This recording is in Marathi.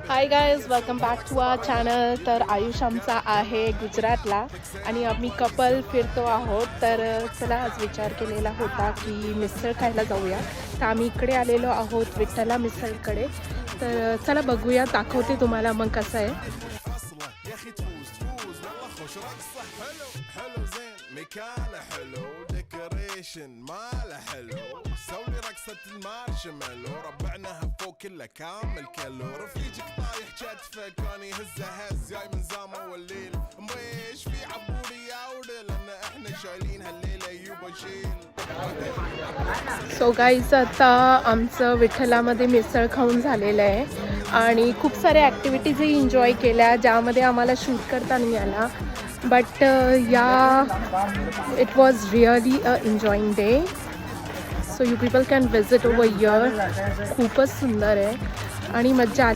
High guys, welcome back to our channel. तर आयुष आमचा आहे गुजरातला आणि आम्ही कपल फिरतो आहोत. तर चला आज विचार केलेला होता की मिसळ खायला जाऊया. तर आम्ही इकडे आलेलो आहोत विठ्ठला मिसळकडे. तर चला बघूया, दाखवते तुम्हाला मग कसं आहे. مكانه حلو ديكوريشن ماله حلو سوي رقصة المارشميلو ربعناها فوق كله كامل كيلو رفيجك طايح كتفك كان يهزه هز جاي من زامه والليل مش في عبوري يا ودل لان احنا شايلين هالليله يوبا شيل. सो गाईज, आता आमचं विठ्ठलामध्ये मिसळ खाऊन झालेलं आहे आणि खूप साऱ्या ॲक्टिव्हिटीजही एन्जॉय केल्या ज्यामध्ये आम्हाला शूट करता नाही आला. But it was really a enjoying day. So you people can visit over here. खूपच सुंदर आहे आणि मज्जा आली.